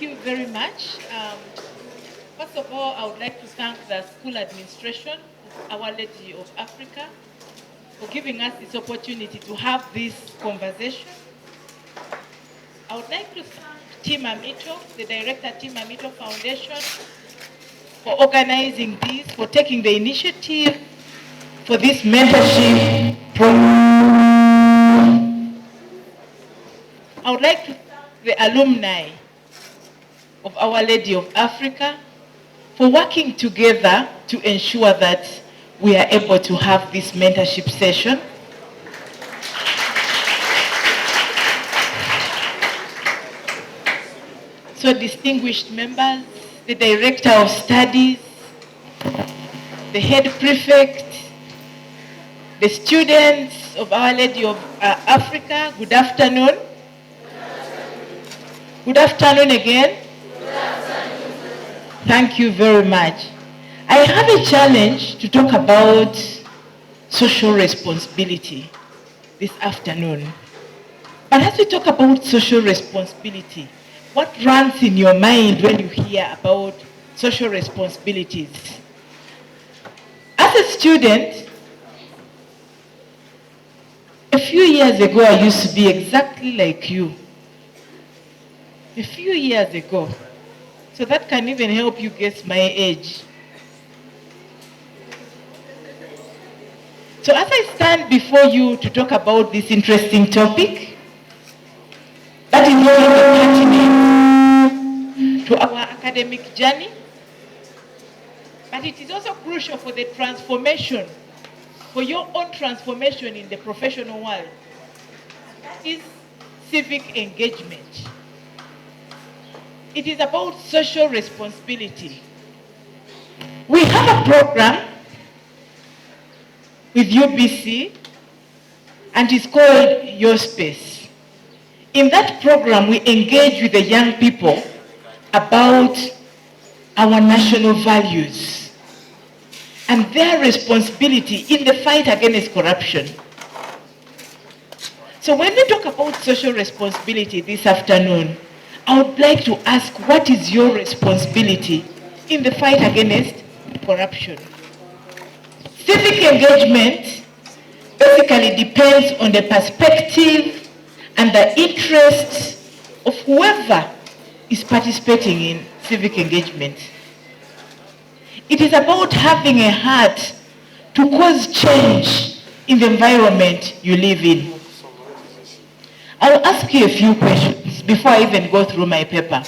you very much. First of all, I would like to thank the school administration of Our Lady of Africa for giving us this opportunity to have this conversation. I would like to thank Team Amito, the director Team Amito Foundation, for organizing this, for taking the initiative for this mentorship program. I would like to thank the alumni of Our Lady of Africa for working together to ensure that we are able to have this mentorship session. So distinguished members, the Director of Studies, the Head Prefect, the students of Our Lady of Africa, good afternoon. Good afternoon again. Thank you very much. I have a challenge to talk about social responsibility this afternoon. But as we talk about social responsibility, what runs in your mind when you hear about social responsibilities? As a student, a few years ago, I used to be exactly like you. A few years ago. So that can even help you guess my age. So as I stand before you to talk about this interesting topic, that is really pertinent to our academic journey, but it is also crucial for the transformation, for your own transformation in the professional world. That is civic engagement. It is about social responsibility. We have a program with UBC, and it's called Your Space. In that program, we engage with the young people about our national values and their responsibility in the fight against corruption. So when we talk about social responsibility this afternoon, I would like to ask, what is your responsibility in the fight against corruption? Civic engagement basically depends on the perspective and the interests of whoever is participating in civic engagement. It is about having a heart to cause change in the environment you live in. I'll ask you a few questions before I even go through my paper.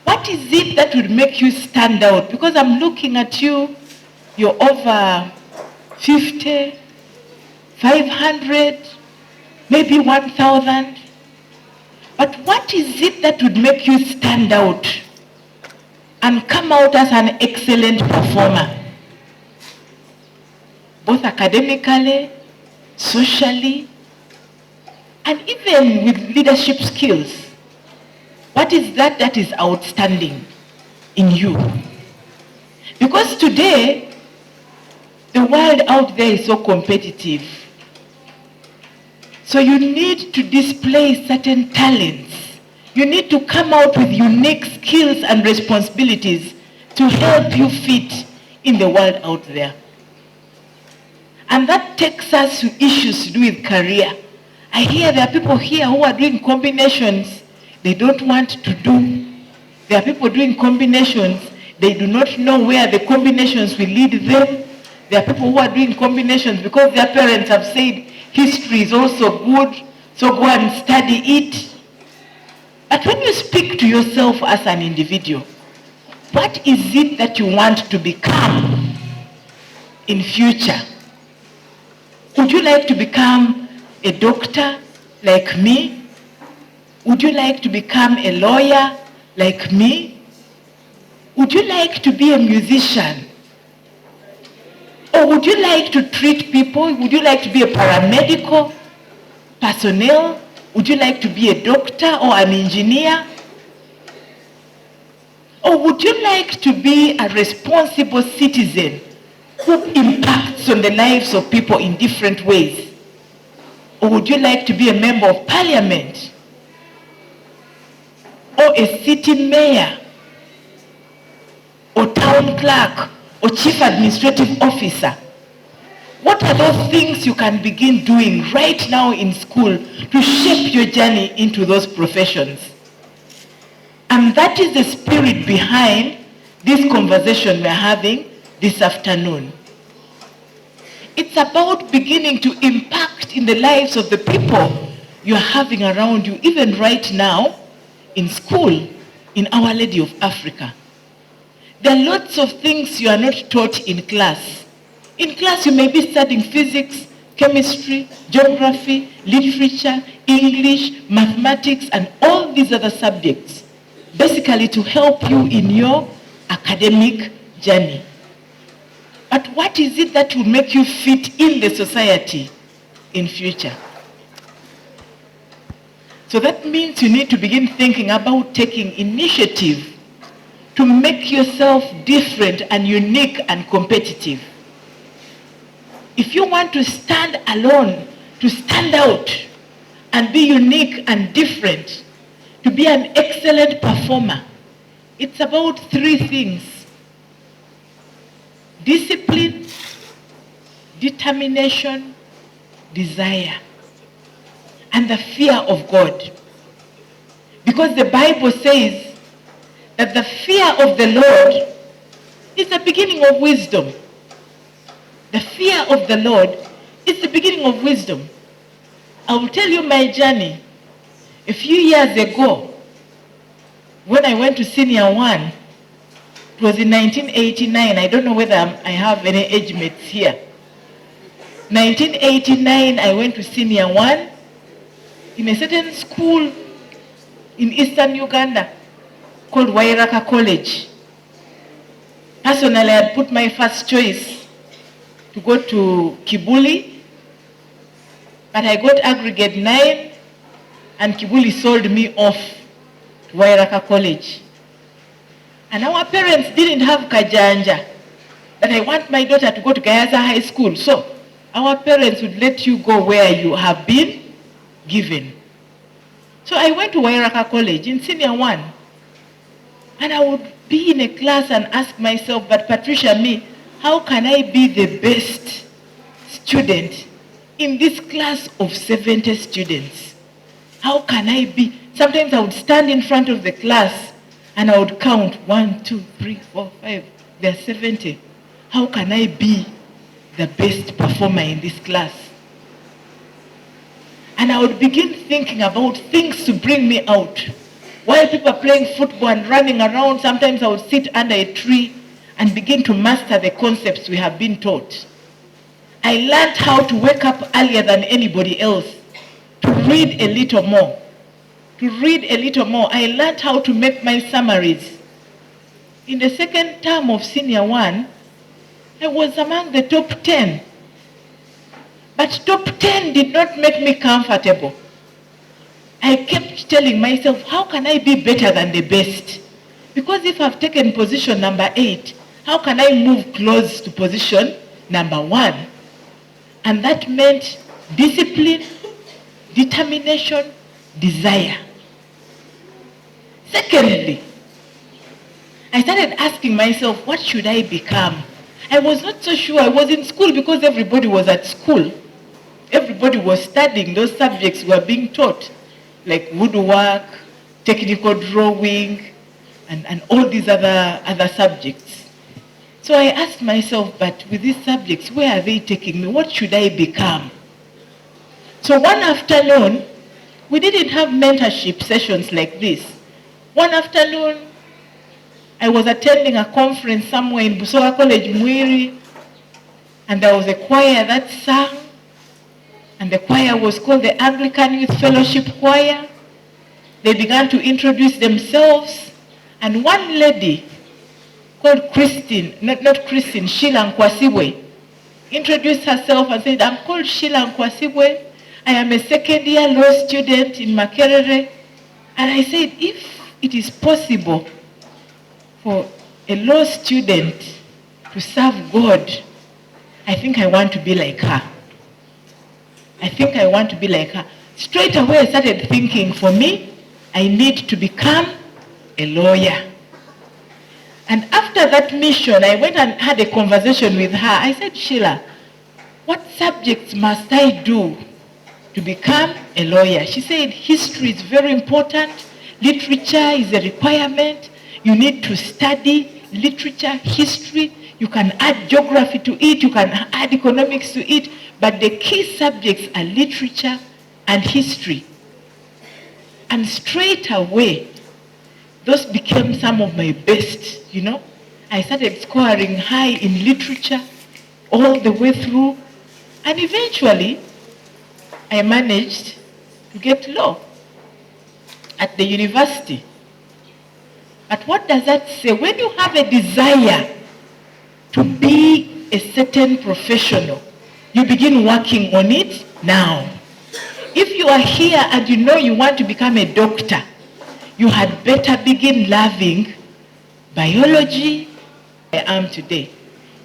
What is it that would make you stand out? Because I'm looking at you, you're over 50, 500, maybe 1,000. But what is it that would make you stand out and come out as an excellent performer? Both academically, socially, and even with leadership skills. What is that that is outstanding in you? Because today, the world out there is so competitive. So you need to display certain talents. You need to come out with unique skills and responsibilities to help you fit in the world out there. And that takes us to issues to do with career. I hear there are people here who are doing combinations they don't want to do. There are people doing combinations, they do not know where the combinations will lead them. There are people who are doing combinations because their parents have said history is also good, so go and study it. But when you speak to yourself as an individual, what is it that you want to become in future? Would you like to become a doctor like me? Would you like to become a lawyer like me? Would you like to be a musician? Or would you like to treat people? Would you like to be a paramedical personnel? Would you like to be a doctor or an engineer? Or would you like to be a responsible citizen who impacts on the lives of people in different ways? Or would you like to be a member of parliament? or a city mayor or town clerk or chief administrative officer? What are those things you can begin doing right now in school to shape your journey into those professions? And that is the spirit behind this conversation we're having this afternoon. It's about beginning to impact in the lives of the people you're having around you, even right now in school, in Our Lady of Africa. There are lots of things you are not taught in class. In class, you may be studying physics, chemistry, geography, literature, English, mathematics, and all these other subjects, basically to help you in your academic journey. But what is it that will make you fit in the society in future? So that means you need to begin thinking about taking initiative to make yourself different and unique and competitive. If you want to stand alone, to stand out and be unique and different, to be an excellent performer, it's about three things: discipline, determination, desire, and the fear of God. Because the Bible says that the fear of the Lord is the beginning of wisdom. The fear of the Lord is the beginning of wisdom. I will tell you my journey. A few years ago, when I went to Senior 1, it was in 1989. I don't know whether I have any age mates here. 1989, I went to Senior 1 in a certain school in eastern Uganda called Wairaka College. Personally, I had put my first choice to go to Kibuli, but I got aggregate 9, and Kibuli sold me off to Wairaka College. And our parents didn't have kajanja that I want my daughter to go to Gayaza High School. So our parents would let you go where you have been given. So I went to Wairaka College in Senior 1. And I would be in a class and ask myself, but Patricia, how can I be the best student in this class of 70 students? How can I be? Sometimes I would stand in front of the class and I would count 1, 2, 3, 4, 5. There are 70. How can I be the best performer in this class? And I would begin thinking about things to bring me out. While people are playing football and running around, sometimes I would sit under a tree and begin to master the concepts we have been taught. I learned how to wake up earlier than anybody else, to read a little more. I learned how to make my summaries. In the second term of Senior 1, I was among the top 10. But top 10 did not make me comfortable. I kept telling myself, how can I be better than the best? Because if I've taken position number 8, how can I move close to position number 1? And that meant discipline, determination, desire. Secondly, I started asking myself, what should I become? I was not so sure. I was in school because everybody was at school. Everybody was studying those subjects we were being taught, like woodwork, technical drawing, and all these other subjects. So I asked myself, but with these subjects, where are they taking me? What should I become? So one afternoon, we didn't have mentorship sessions like this. One afternoon, I was attending a conference somewhere in Busoga College, Mwiri, and there was a choir that sang, and the choir was called the Anglican Youth Fellowship Choir. They began to introduce themselves, and one lady called Christine, not Christine, Sheila Nkwasibwe, introduced herself and said, I'm called Sheila Nkwasibwe. I am a second-year law student in Makerere. And I said, if it is possible for a law student to serve God, I think I want to be like her. Straight away I started thinking, for me, I need to become a lawyer. And after that mission, I went and had a conversation with her. I said, Sheila, what subjects must I do to become a lawyer? She said, history is very important. Literature is a requirement. You need to study literature, history. You can add geography to it. You can add economics to it. But the key subjects are literature and history. And straight away, those became some of my best, I started scoring high in literature all the way through. And eventually, I managed to get law at the university. But what does that say? When you have a desire to be a certain professional, you begin working on it now. If you are here and you want to become a doctor, you had better begin loving biology. I am today.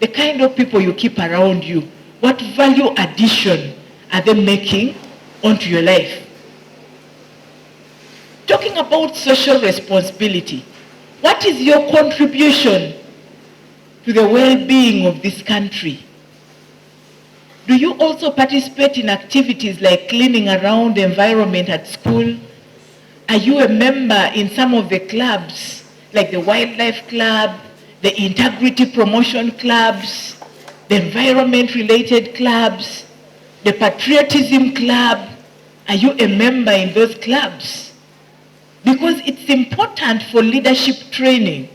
The kind of people you keep around you, what value addition are they making onto your life? Talking about social responsibility, what is your contribution to the well-being of this country? Do you also participate in activities like cleaning around the environment at school? Are you a member in some of the clubs, like the Wildlife Club, the Integrity Promotion Clubs, the environment-related clubs, the Patriotism Club? Are you a member in those clubs? Because it's important for leadership training.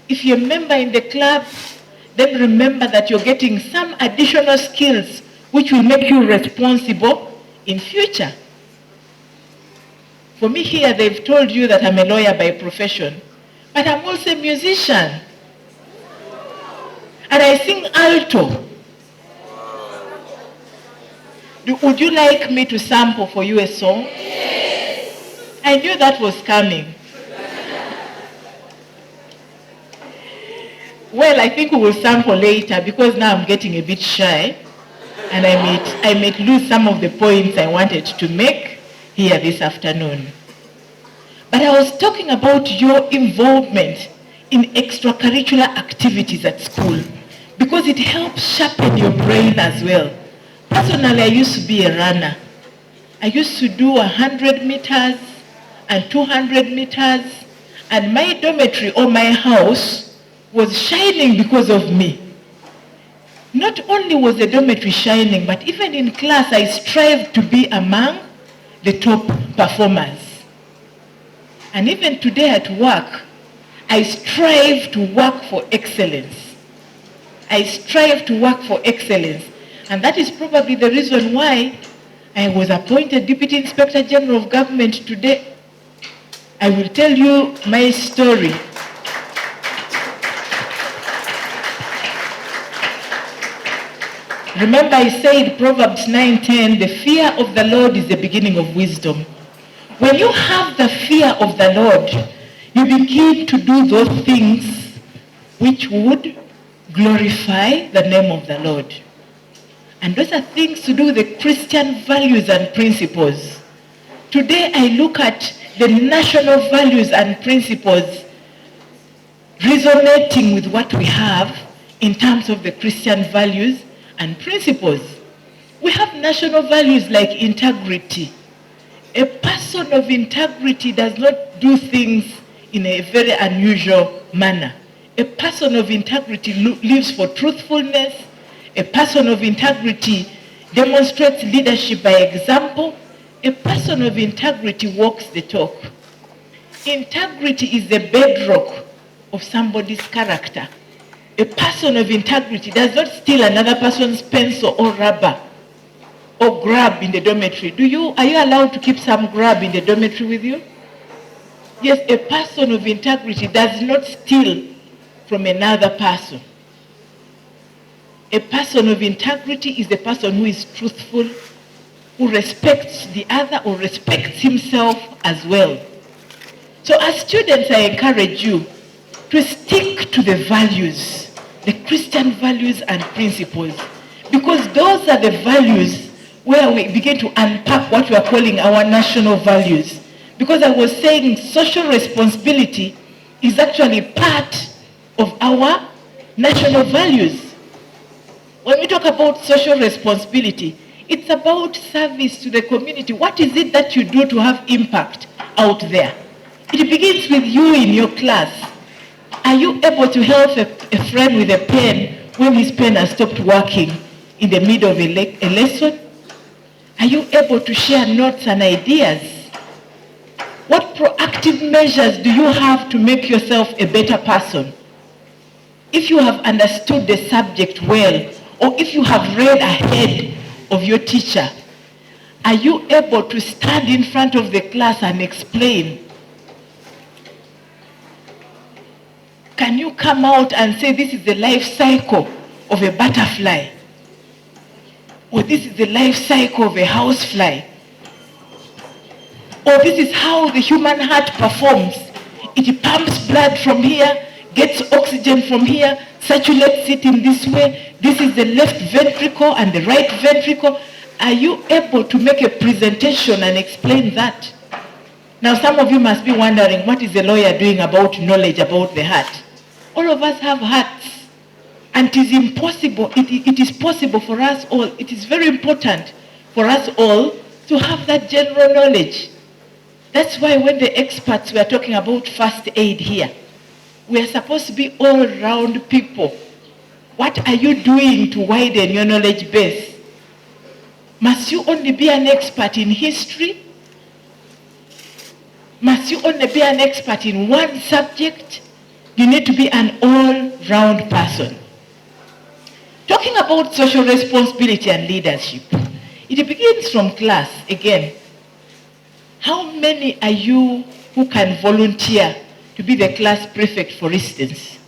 If you're a member in the club, then remember that you're getting some additional skills which will make you responsible in future. For me here, they've told you that I'm a lawyer by profession, but I'm also a musician. And I sing alto. Would you like me to sample for you a song? Yes. I knew that was coming. Well, I think we will sample later because now I'm getting a bit shy. And I might lose some of the points I wanted to make here this afternoon. But I was talking about your involvement in extracurricular activities at school because it helps sharpen your brain as well. Personally, I used to be a runner. I used to do 100 meters and 200 meters, and my dormitory or my house was shining because of me. Not only was the dormitory shining, but even in class, I strived to be among the top performers. And even today at work, I strive to work for excellence. I strive to work for excellence. And that is probably the reason why I was appointed Deputy Inspector General of Government today. I will tell you my story. Remember I said Proverbs 9:10, the fear of the Lord is the beginning of wisdom. When you have the fear of the Lord, you begin to do those things which would glorify the name of the Lord. And those are things to do with the Christian values and principles. Today I look at the national values and principles resonating with what we have in terms of the Christian values and principles. We have national values like integrity. A person of integrity does not do things in a very unusual manner. A person of integrity lives for truthfulness. A person of integrity demonstrates leadership by example. A person of integrity walks the talk. Integrity is the bedrock of somebody's character. A person of integrity does not steal another person's pencil or rubber or grab in the dormitory. Are you allowed to keep some grab in the dormitory with you? Yes, a person of integrity does not steal from another person. A person of integrity is the person who is truthful, who respects the other or respects himself as well. So as students, I encourage you to stick to the values, the Christian values and principles, because those are the values where we begin to unpack what we are calling our national values. Because I was saying social responsibility is actually part of our national values. When we talk about social responsibility, it's about service to the community. What is it that you do to have impact out there? It begins with you in your class. Are you able to help a friend with a pen when his pen has stopped working in the middle of a lesson? Are you able to share notes and ideas? What proactive measures do you have to make yourself a better person? If you have understood the subject well, or if you have read ahead of your teacher, are you able to stand in front of the class and explain? Can you come out and say, this is the life cycle of a butterfly? Or this is the life cycle of a housefly? Or this is how the human heart performs. It pumps blood from here, gets oxygen from here, saturates it in this way. This is the left ventricle and the right ventricle. Are you able to make a presentation and explain that? Now some of you must be wondering, what is the lawyer doing about knowledge about the heart? All of us have hearts. And it is impossible, it is possible for us all, it is very important for us all to have that general knowledge. That's why when the experts were talking about first aid here, we are supposed to be all-round people. What are you doing to widen your knowledge base? Must you only be an expert in history? Must you only be an expert in one subject? You need to be an all-round person. Talking about social responsibility and leadership, it begins from class again. How many are you who can volunteer to be the class prefect, for instance?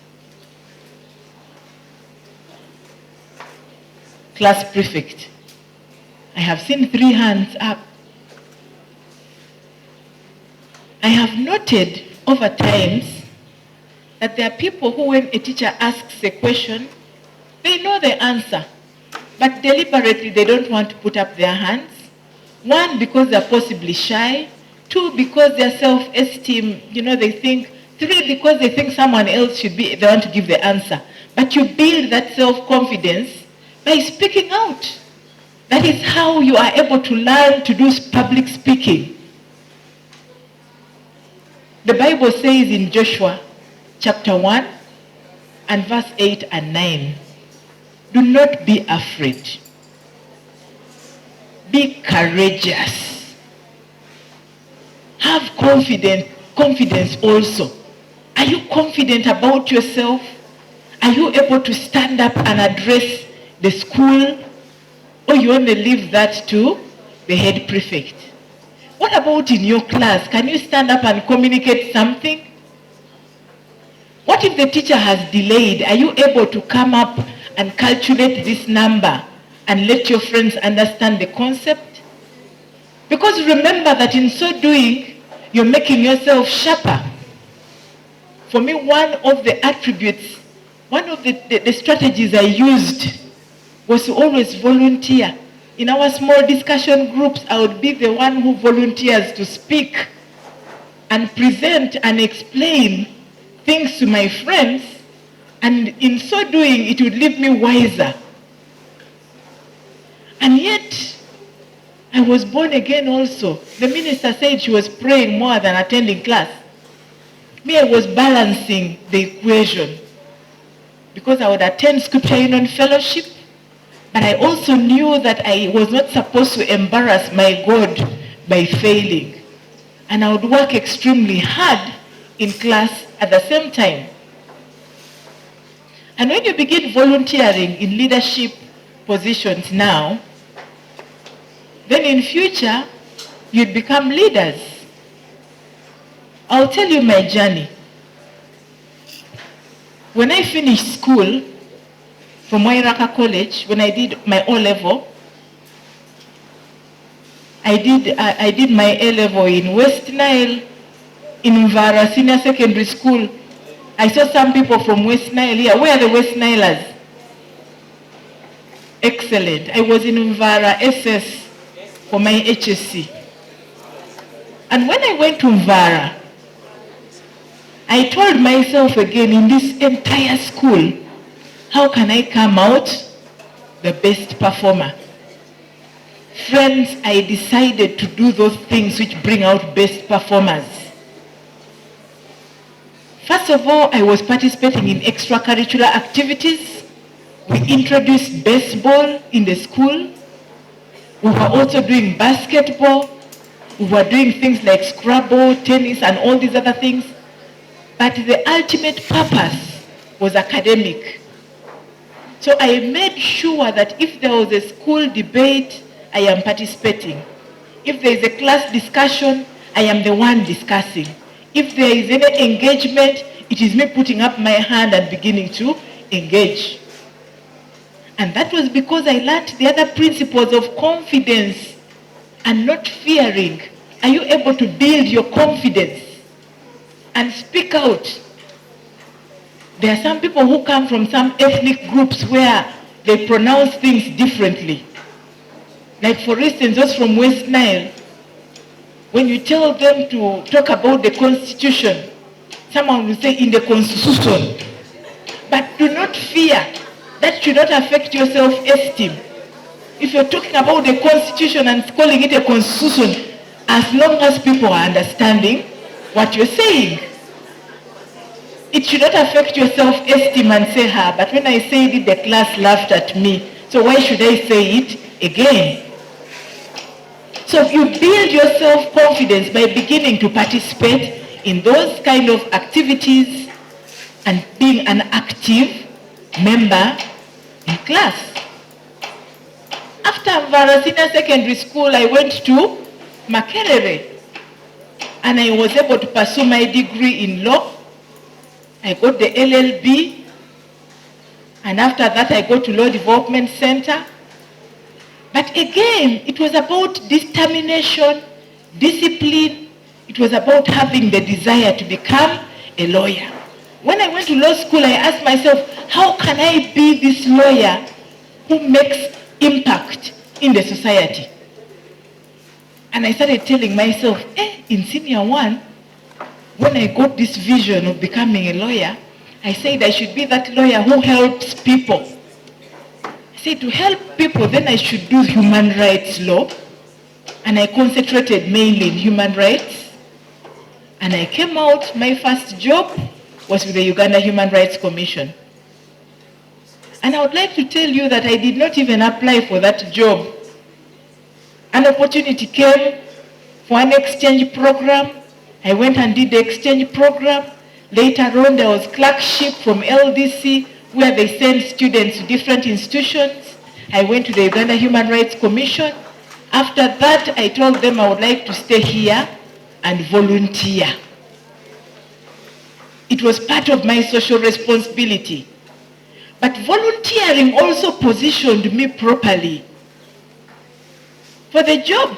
Class prefect. I have seen 3 hands up. I have noted over times that there are people who, when a teacher asks a question, they know the answer, but deliberately they don't want to put up their hands. 1, because they're possibly shy. 2, because their self-esteem, they think. 3, because they think someone else should be, they want to give the answer. But you build that self-confidence by speaking out. That is how you are able to learn to do public speaking. The Bible says in Joshua chapter 1 and verse 8 and 9, do not be afraid. Be courageous. Have confidence also. Are you confident about yourself? Are you able to stand up and address the school? Or you only leave that to the head prefect? What about in your class? Can you stand up and communicate something? What if the teacher has delayed? Are you able to come up and calculate this number and let your friends understand the concept? Because remember that in so doing, you're making yourself sharper. For me, one of the attributes, one of the strategies I used was to always volunteer. In our small discussion groups, I would be the one who volunteers to speak and present and explain things to my friends, and in so doing, it would leave me wiser. And yet, I was born again also. The minister said she was praying more than attending class. Me, I was balancing the equation because I would attend Scripture Union Fellowship, but I also knew that I was not supposed to embarrass my God by failing. And I would work extremely hard in class at the same time. And when you begin volunteering in leadership positions now, then in future, you'd become leaders. I'll tell you my journey. When I finished school from Wairaka College, when I did my O-level, I did my A-level in West Nile, in Mvara Senior Secondary School. I saw some people from West Nile here. Where are the West Nilers? Excellent. I was in Mvara SS for my HSC. And when I went to Mvara, I told myself again, in this entire school, how can I come out the best performer? Friends, I decided to do those things which bring out best performers. First of all, I was participating in extracurricular activities. We introduced baseball in the school. We were also doing basketball. We were doing things like Scrabble, tennis, and all these other things. But the ultimate purpose was academic. So I made sure that if there was a school debate, I am participating. If there is a class discussion, I am the one discussing. If there is any engagement, it is me putting up my hand and beginning to engage. And that was because I learned the other principles of confidence and not fearing. Are you able to build your confidence and speak out? There are some people who come from some ethnic groups where they pronounce things differently. Like for instance, those from West Nile, when you tell them to talk about the constitution, someone will say in the constitution. But do not fear. That should not affect your self-esteem. If you're talking about the constitution and calling it a constitution, as long as people are understanding what you're saying, it should not affect your self-esteem and say, but when I said it, the class laughed at me, so why should I say it again? So you build your self-confidence by beginning to participate in those kind of activities and being an active member in class. After Mvara Senior Secondary School, I went to Makerere and I was able to pursue my degree in law. I got the LLB, and after that I got to Law Development Center. But again, it was about determination, discipline. It was about having the desire to become a lawyer. When I went to law school, I asked myself, how can I be this lawyer who makes impact in the society? And I started telling myself, in senior one, when I got this vision of becoming a lawyer, I said I should be that lawyer who helps people. I said to help people, then I should do human rights law. And I concentrated mainly in human rights. And I came out, my first job was with the Uganda Human Rights Commission. And I would like to tell you that I did not even apply for that job. An opportunity came for an exchange program. I went and did the exchange program. Later on, there was clerkship from LDC, where they send students to different institutions. I went to the Uganda Human Rights Commission. After that, I told them I would like to stay here and volunteer. It was part of my social responsibility. But volunteering also positioned me properly for the job.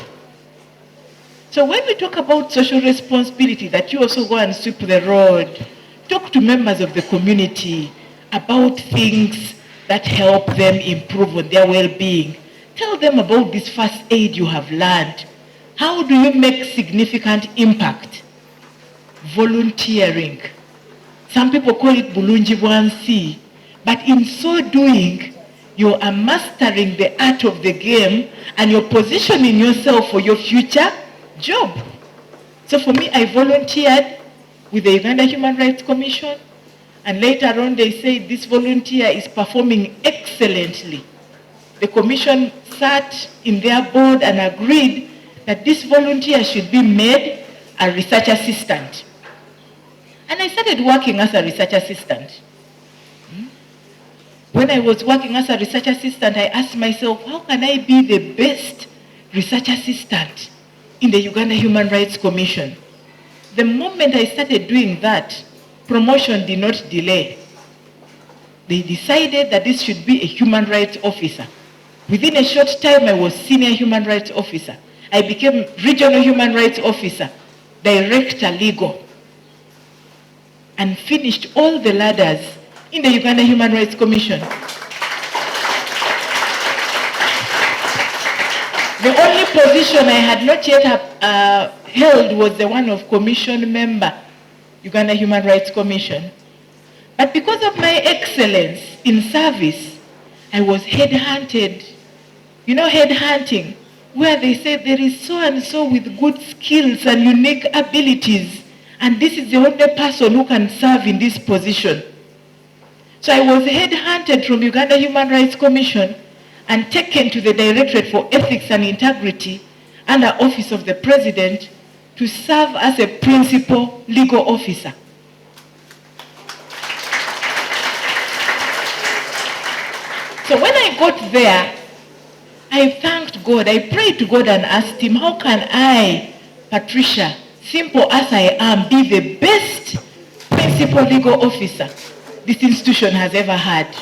So when we talk about social responsibility, that you also go and sweep the road, talk to members of the community about things that help them improve on their well-being. Tell them about this first aid you have learned. How do you make significant impact? Volunteering. Some people call it bulungi bwansi, but in so doing, you are mastering the art of the game and you're positioning yourself for your future job. So for me, I volunteered with the Uganda Human Rights Commission, and later on they said this volunteer is performing excellently. The commission sat in their board and agreed that this volunteer should be made a research assistant. And I started working as a research assistant. When I was working as a research assistant, I asked myself, how can I be the best research assistant in the Uganda Human Rights Commission? The moment I started doing that, promotion did not delay. They decided that this should be a human rights officer. Within a short time, I was senior human rights officer. I became regional human rights officer, director legal, and finished all the ladders in the Uganda Human Rights Commission. The only position I had not yet held was the one of commission member. Uganda Human Rights Commission. But because of my excellence in service, I was headhunted. You know headhunting, where they say there is so and so with good skills and unique abilities, and this is the only person who can serve in this position. So I was headhunted from Uganda Human Rights Commission and taken to the Directorate for Ethics and Integrity under Office of the President to serve as a principal legal officer. So when I got there, I thanked God. I prayed to God and asked him, how can I, Patricia, simple as I am, be the best principal legal officer this institution has ever had?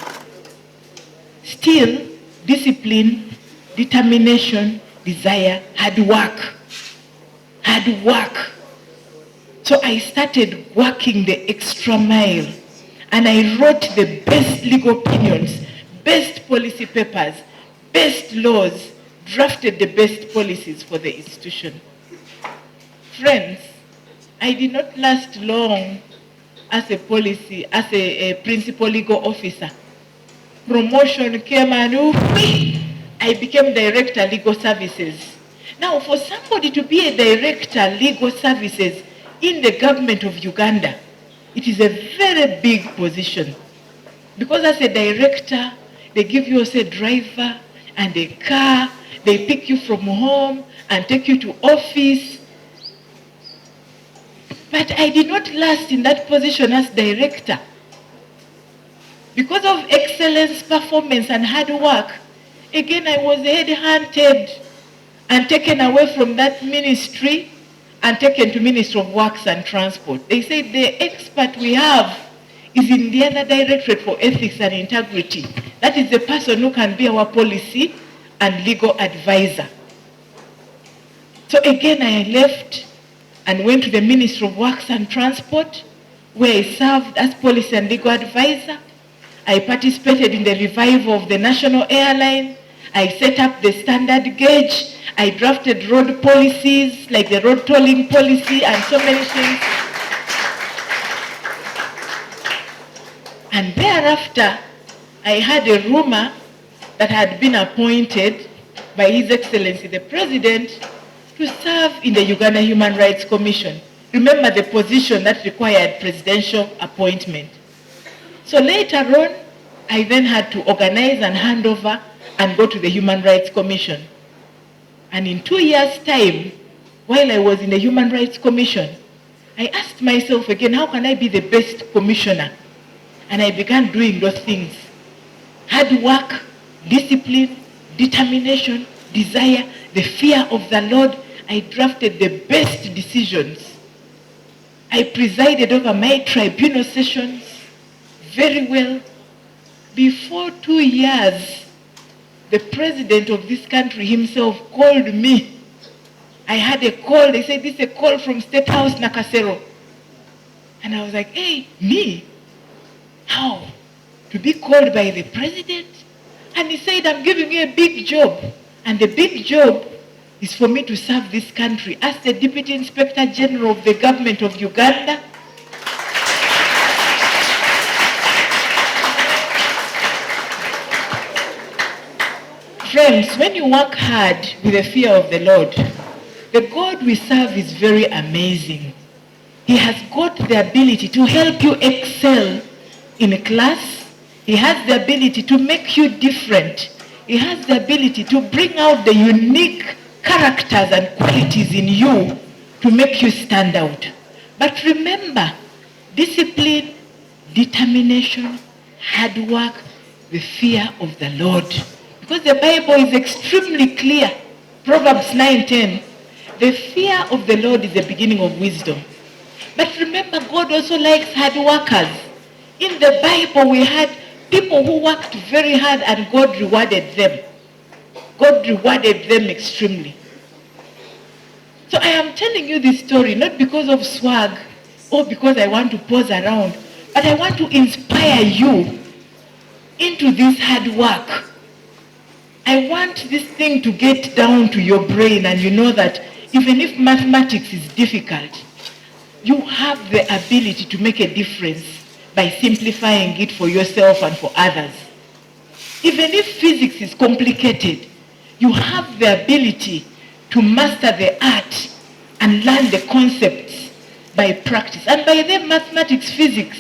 Still, discipline, determination, desire, hard work. Hard work. So I started working the extra mile, and I wrote the best legal opinions, best policy papers, best laws, drafted the best policies for the institution. Friends, I did not last long as a principal legal officer. Promotion came and I became Director Legal Services. Now, for somebody to be a Director Legal Services in the government of Uganda, it is a very big position. Because as a director, they give you as a driver and a car, they pick you from home and take you to office. But I did not last in that position as director. Because of excellence, performance, and hard work, again I was headhunted and taken away from that ministry and taken to Ministry of Works and Transport. They said the expert we have is in the other Directorate for Ethics and Integrity. That is the person who can be our policy and legal advisor. So again I left and went to the Ministry of Works and Transport, where I served as policy and legal advisor. I participated in the revival of the national airline. I set up the standard gauge. I drafted road policies like the road tolling policy and so many things. And thereafter, I had a rumor that had been appointed by His Excellency the President to serve in the Uganda Human Rights Commission. Remember the position that required presidential appointment. So later on, I then had to organize and hand over and go to the Human Rights Commission. And in 2 years' time, while I was in the Human Rights Commission, I asked myself again, how can I be the best commissioner? And I began doing those things. Hard work, discipline, determination, desire, the fear of the Lord. I drafted the best decisions. I presided over my tribunal sessions very well. Before 2 years, the president of this country himself called me. I had a call. They said, this is a call from State House, Nakasero. And I was like, hey, me? How? To be called by the president? And he said, I'm giving you a big job. And the big job is for me to serve this country as the Deputy Inspector General of the government of Uganda. Friends, when you work hard with the fear of the Lord, the God we serve is very amazing. He has got the ability to help you excel in a class. He has the ability to make you different. He has the ability to bring out the unique characters and qualities in you to make you stand out. But remember, discipline, determination, hard work, the fear of the Lord. Because the Bible is extremely clear. Proverbs 9:10. The fear of the Lord is the beginning of wisdom. But remember, God also likes hard workers. In the Bible, we had people who worked very hard and God rewarded them. God rewarded them extremely. So I am telling you this story not because of swag or because I want to pose around, but I want to inspire you into this hard work. I want this thing to get down to your brain, and you know that even if mathematics is difficult, you have the ability to make a difference by simplifying it for yourself and for others. Even if physics is complicated, you have the ability to master the art and learn the concepts by practice. And by the mathematics, physics,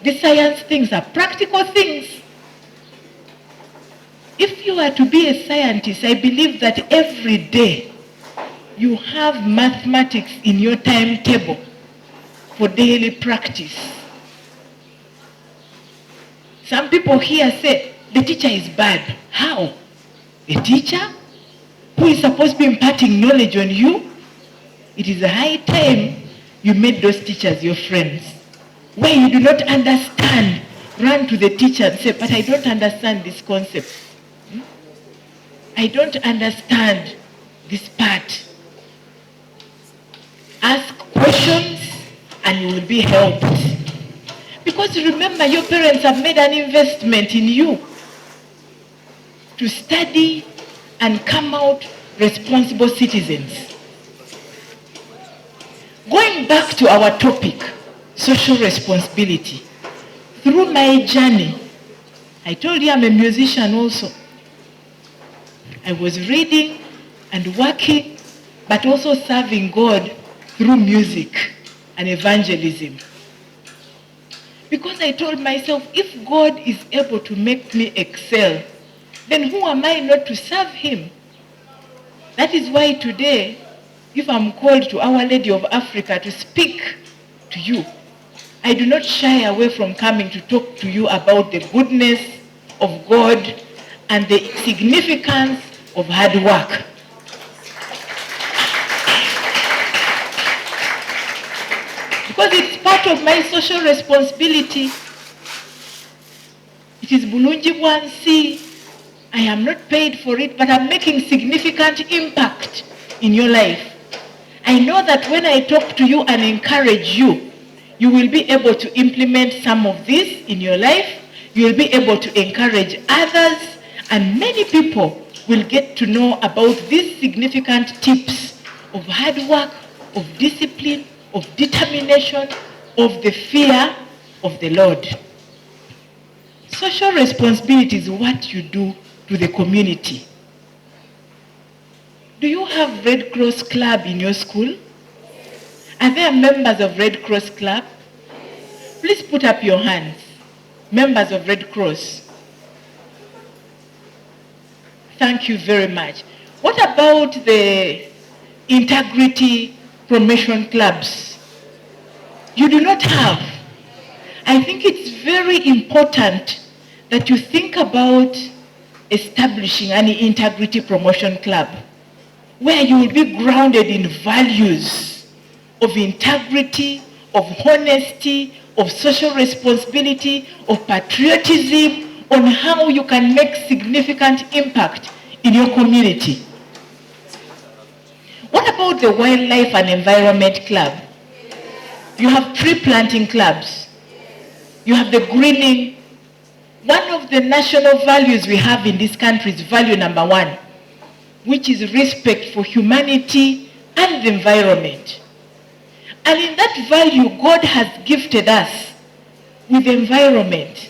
the science things are practical things. If you are to be a scientist, I believe that every day you have mathematics in your timetable for daily practice. Some people here say, the teacher is bad. How? A teacher who is supposed to be imparting knowledge on you? It is a high time you made those teachers your friends. Where you do not understand, run to the teacher and say, but I don't understand this concept. I don't understand this part. Ask questions and you will be helped. Because remember, your parents have made an investment in you to study and come out responsible citizens. Going back to our topic, social responsibility. Through my journey, I told you I'm a musician also. I was reading and working, but also serving God through music and evangelism. Because I told myself, if God is able to make me excel, then who am I not to serve him? That is why today, if I'm called to Our Lady of Africa to speak to you, I do not shy away from coming to talk to you about the goodness of God and the significance of hard work. Because it's part of my social responsibility. It is bulungi bwansi. I am not paid for it, but I'm making significant impact in your life. I know that when I talk to you and encourage you, you will be able to implement some of this in your life. You will be able to encourage others, and many people will get to know about these significant tips of hard work, of discipline, of determination, of the fear of the Lord. Social responsibility is what you do to the community. Do you have Red Cross Club in your school? Are there members of Red Cross Club? Please put up your hands. Members of Red Cross. Thank you very much. What about the integrity promotion clubs? You do not have. I think it's very important that you think about establishing an integrity promotion club where you will be grounded in values of integrity, of honesty, of social responsibility, of patriotism, on how you can make significant impact in your community. What about the Wildlife and Environment Club? You have tree planting clubs. You have the greening. One of the national values we have in this country is value number 1, which is respect for humanity and the environment. And in that value, God has gifted us with the environment.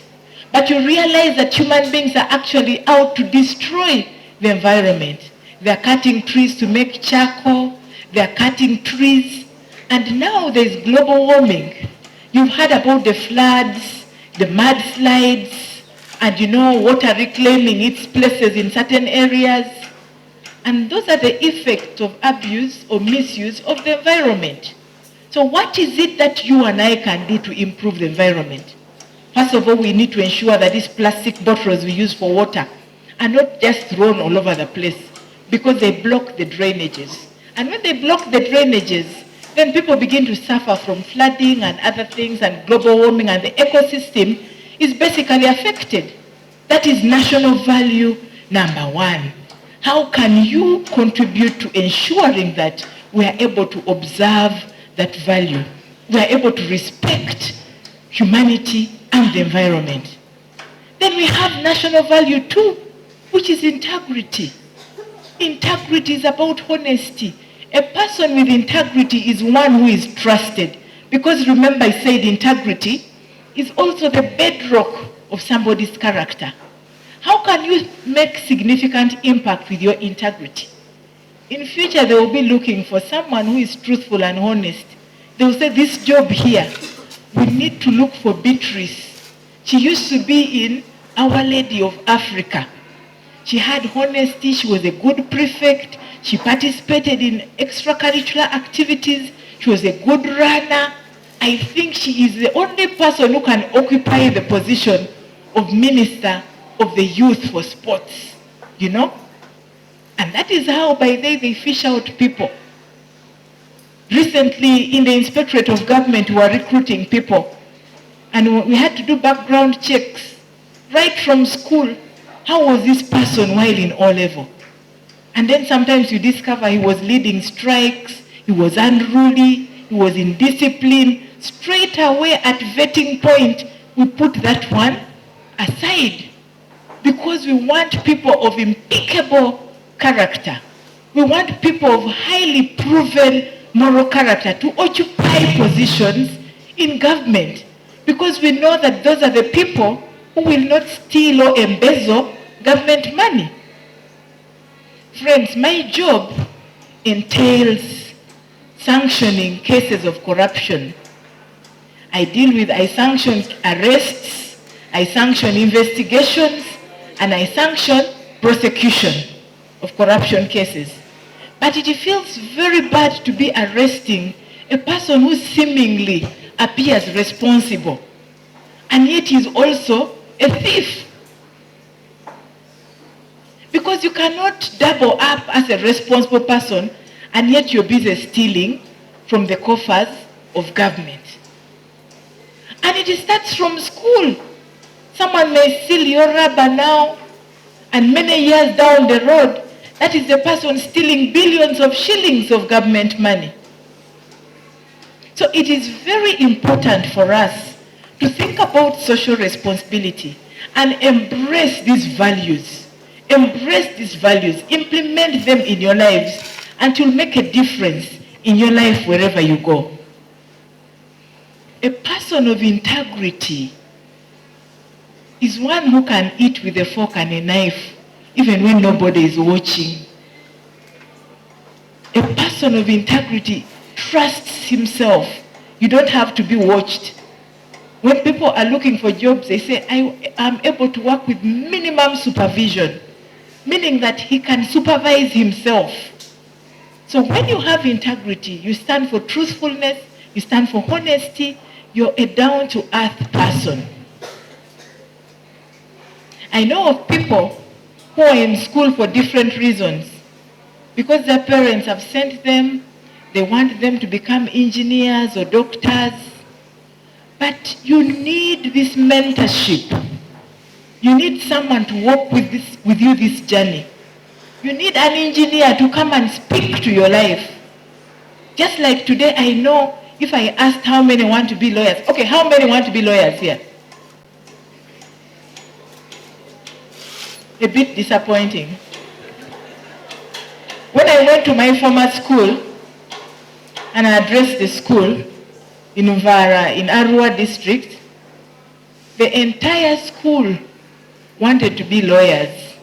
But you realize that human beings are actually out to destroy the environment. They are cutting trees to make charcoal. They are cutting trees. And now there is global warming. You've heard about the floods, the mudslides, and water reclaiming its places in certain areas. And those are the effects of abuse or misuse of the environment. So what is it that you and I can do to improve the environment? First of all, we need to ensure that these plastic bottles we use for water are not just thrown all over the place because they block the drainages. And when they block the drainages, then people begin to suffer from flooding and other things, and global warming, and the ecosystem is basically affected. That is national value number 1. How can you contribute to ensuring that we are able to observe that value? We are able to respect humanity and the environment. Then we have national value 2, which is integrity. Integrity is about honesty. A person with integrity is one who is trusted Because remember, I said integrity is also the bedrock of somebody's character. How can you make significant impact with your integrity? In future, they will be looking for someone who is truthful and honest. They will say, this job here, we need to look for Beatrice. She used to be in Our Lady of Africa. She had honesty, she was a good prefect, she participated in extracurricular activities, she was a good runner. I think she is the only person who can occupy the position of Minister of the Youth for Sports, you know? And that is how by they fish out people. Recently, in the Inspectorate of Government, we were recruiting people. And we had to do background checks right from school. How was this person while in O-level? And then sometimes you discover he was leading strikes, he was unruly, he was indisciplined. Straight away at vetting point, we put that one aside. Because we want people of impeccable character. We want people of highly proven moral character to occupy positions in government. Because we know that those are the people who will not steal or embezzle government money. Friends, my job entails sanctioning cases of corruption. I sanction arrests, I sanction investigations, and I sanction prosecution of corruption cases. But it feels very bad to be arresting a person who seemingly appears responsible, and yet is also a thief. Because you cannot double up as a responsible person and yet you're busy stealing from the coffers of government. And it starts from school. Someone may steal your rubber now, and many years down the road, that is the person stealing billions of shillings of government money. So it is very important for us to think about social responsibility and embrace these values. Embrace these values, implement them in your lives, and it will make a difference in your life wherever you go. A person of integrity is one who can eat with a fork and a knife even when nobody is watching. A person of integrity trusts himself. You don't have to be watched. When people are looking for jobs, they say, I am able to work with minimum supervision, meaning that he can supervise himself. So when you have integrity, you stand for truthfulness, you stand for honesty, you're a down-to-earth person. I know of people who are in school for different reasons. Because their parents have sent them, they want them to become engineers or doctors. But you need this mentorship. You need someone to walk with you this journey. You need an engineer to come and speak to your life. Just like today, I know if I asked how many want to be lawyers. Okay, how many want to be lawyers here? A bit disappointing. When I went to my former school and I addressed the school in Uvara, in Arua district, the entire school wanted to be lawyers.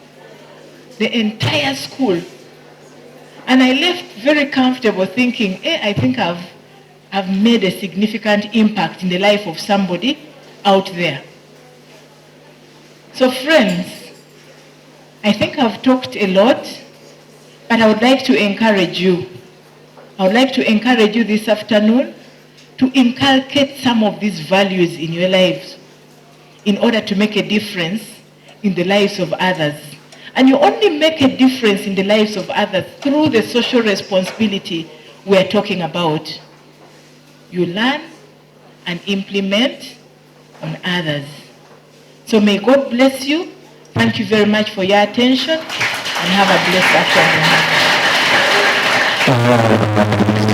The entire school. And I left very comfortable thinking, I think I've made a significant impact in the life of somebody out there. So friends, I think I've talked a lot, but I would like to encourage you. I would like to encourage you this afternoon to inculcate some of these values in your lives in order to make a difference in the lives of others. And you only make a difference in the lives of others through the social responsibility we're talking about. You learn and implement on others. So may God bless you. Thank you very much for your attention and have a blessed afternoon.